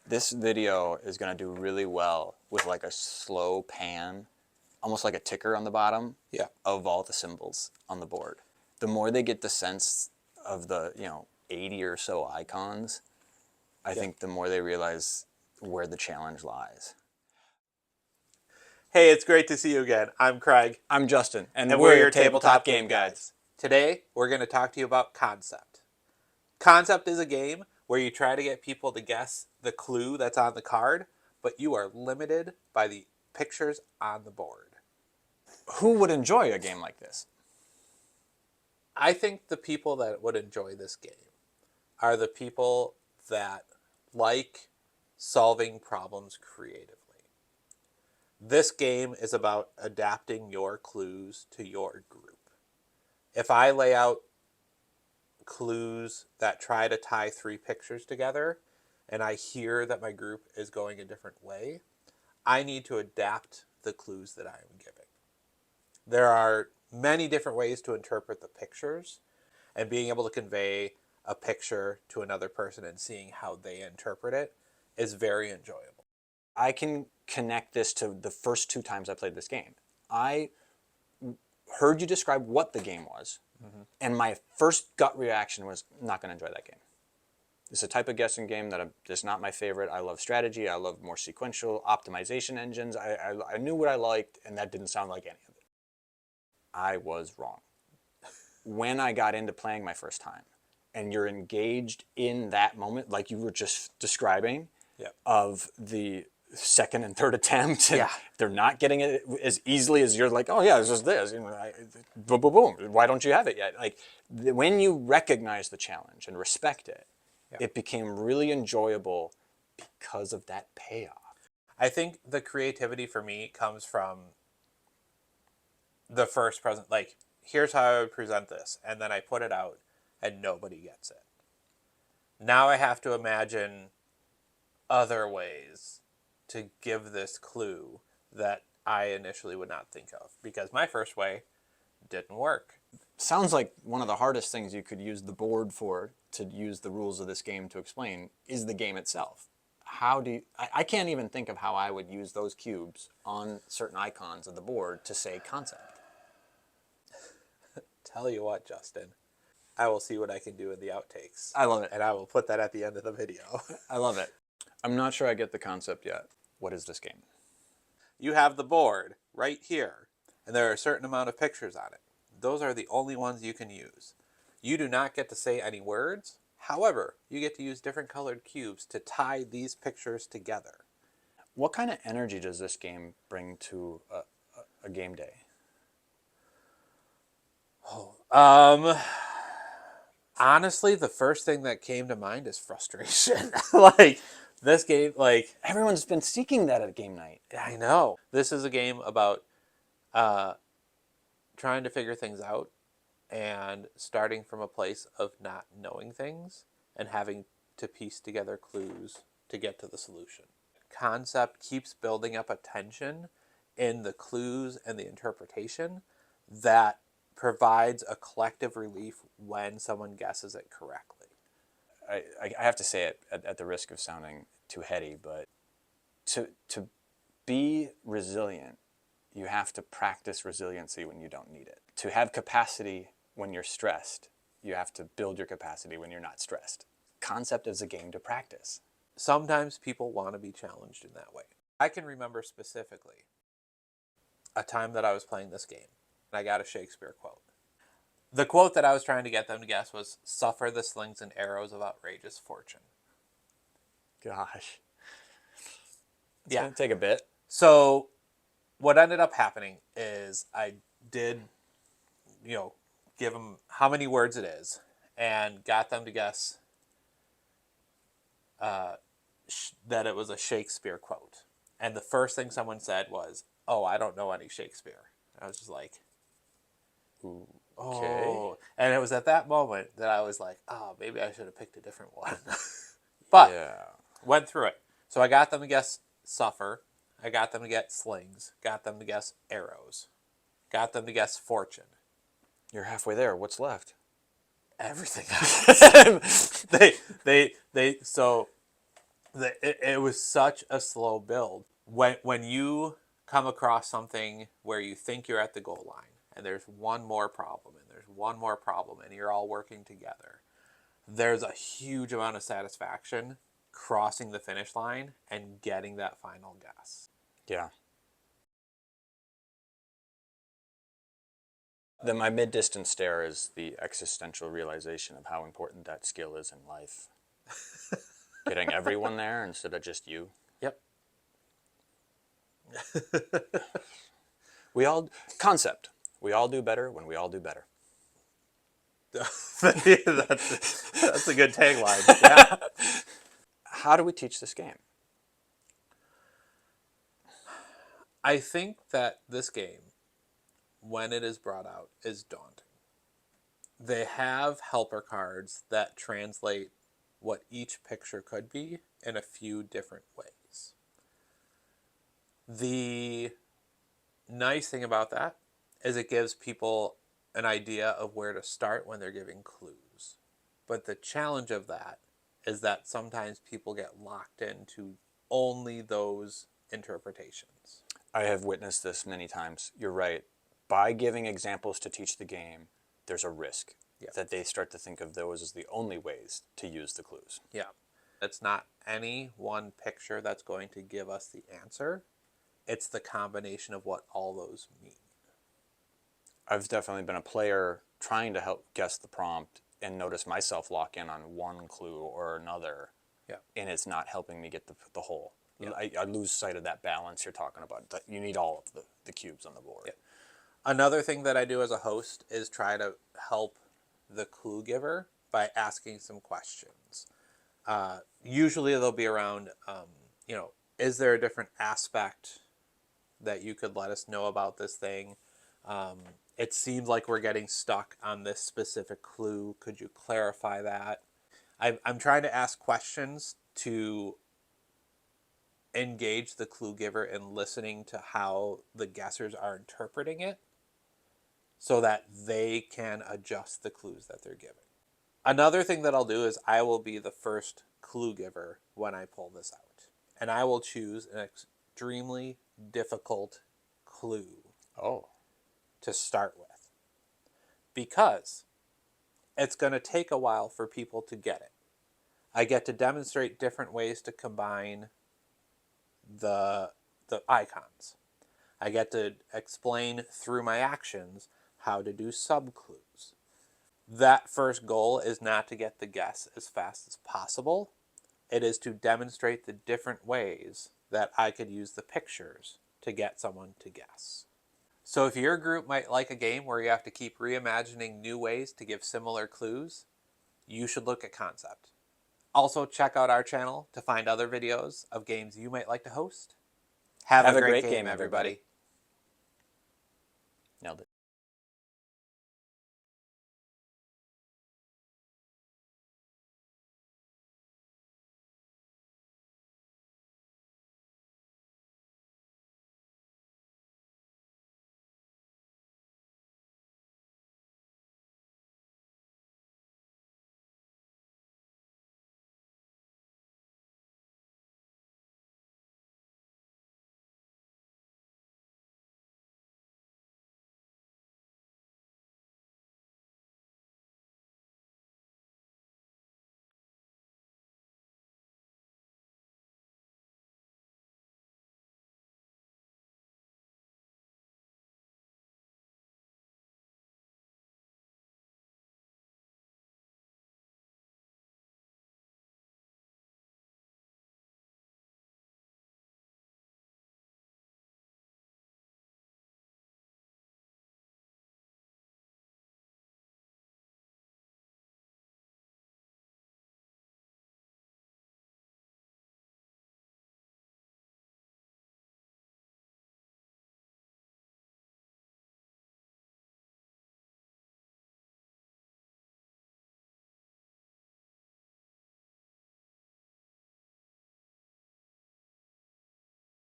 This video is going to do really well with like a slow pan, almost like a ticker on the bottom of all the symbols on the board. The more they get the sense of the, 80 or so icons, I think the more they realize where the challenge lies. Hey, it's great to see you again. I'm Craig. I'm Justin, And we're your Tabletop Game Guides. Today, we're going to talk to you about Concept. Concept is a game where you try to get people to guess the clue that's on the card, but you are limited by the pictures on the board. Who would enjoy a game like this? I think the people that would enjoy this game are the people that like solving problems creatively. This game is about adapting your clues to your group. If I lay out clues that try to tie three pictures together and I hear that my group is going a different way, I need to adapt the clues that I am giving. There are many different ways to interpret the pictures, and being able to convey a picture to another person and seeing how they interpret it is very enjoyable. I can connect this to the first two times I played this game. I heard you describe what the game was, and my first gut reaction was, not going to enjoy that game. It's a type of guessing game that is not my favorite. I love strategy. I love more sequential optimization engines. I knew what I liked, and that didn't sound like any of it. I was wrong. When I got into playing my first time, and you're engaged in that moment, like you were just describing, of the second and third attempt, and they're not getting it as easily as you're like, oh yeah, it's just this, boom, boom, boom. Why don't you have it yet? Like when you recognize the challenge and respect it, it became really enjoyable because of that payoff. I think the creativity for me comes from the first present, like, here's how I would present this, and then I put it out, and nobody gets it. Now I have to imagine other ways to give this clue that I initially would not think of, because my first way didn't work. Sounds like one of the hardest things you could use the board for, to use the rules of this game to explain, is the game itself. How do you, I can't even think of how I would use those cubes on certain icons of the board to say concept. Tell you what, Justin, I will see what I can do in the outtakes. I love it. And I will put that at the end of the video. I love it. I'm not sure I get the concept yet. What is this game? You have the board right here, and there are a certain amount of pictures on it. Those are the only ones you can use. You do not get to say any words. However, you get to use different colored cubes to tie these pictures together. What kind of energy does this game bring to a game day? Honestly, the first thing that came to mind is frustration. Like, this game, like... Everyone's been seeking that at game night. I know. This is a game about trying to figure things out and starting from a place of not knowing things and having to piece together clues to get to the solution. Concept keeps building up a tension in the clues and the interpretation that provides a collective relief when someone guesses it correctly. I have to say it at the risk of sounding too heady, but to be resilient, you have to practice resiliency when you don't need it. To have capacity when you're stressed, you have to build your capacity when you're not stressed. Concept is a game to practice. Sometimes people want to be challenged in that way. I can remember specifically a time that I was playing this game, and I got a Shakespeare quote. The quote that I was trying to get them to guess was, "Suffer the slings and arrows of outrageous fortune." Gosh. It's going to take a bit. So what ended up happening is I did, give them how many words it is and got them to guess that it was a Shakespeare quote. And the first thing someone said was, "Oh, I don't know any Shakespeare." I was just like, Ooh, okay. Oh. And it was at that moment that I was like, oh, maybe I should have picked a different one. But went through it. So I got them to guess suffer. I got them to get slings. Got them to guess arrows. Got them to guess fortune. You're halfway there. What's left? Everything else. So It was such a slow build. When you come across something where you think you're at the goal line and there's one more problem and there's one more problem and you're all working together, there's a huge amount of satisfaction crossing the finish line and getting that final guess. Yeah. My mid-distance stare is the existential realization of how important that skill is in life. Getting everyone there instead of just you. Yep. Concept. We all do better when we all do better. that's a good tagline. Yeah. How do we teach this game? I think that this game, when it is brought out, is daunting. They have helper cards that translate what each picture could be in a few different ways. The nice thing about that is it gives people an idea of where to start when they're giving clues. But the challenge of that is that sometimes people get locked into only those interpretations. I have witnessed this many times. You're right. By giving examples to teach the game, there's a risk that they start to think of those as the only ways to use the clues. Yeah. It's not any one picture that's going to give us the answer. It's the combination of what all those mean. I've definitely been a player trying to help guess the prompt and notice myself lock in on one clue or another, and it's not helping me get the whole. Yeah. I lose sight of that balance you're talking about. That you need all of the cubes on the board. Yeah. Another thing that I do as a host is try to help the clue giver by asking some questions. Usually they'll be around, is there a different aspect that you could let us know about this thing? It seems like we're getting stuck on this specific clue. Could you clarify that? I'm trying to ask questions to engage the clue giver in listening to how the guessers are interpreting it so that they can adjust the clues that they're giving. Another thing that I'll do is I will be the first clue giver when I pull this out. And I will choose an extremely difficult clue to start with. Because it's going to take a while for people to get it. I get to demonstrate different ways to combine the icons. I get to explain through my actions how to do sub-clues. That first goal is not to get the guess as fast as possible. It is to demonstrate the different ways that I could use the pictures to get someone to guess. So if your group might like a game where you have to keep reimagining new ways to give similar clues, you should look at Concept. Also, check out our channel to find other videos of games you might like to host. Have a great game, everybody. Nailed it.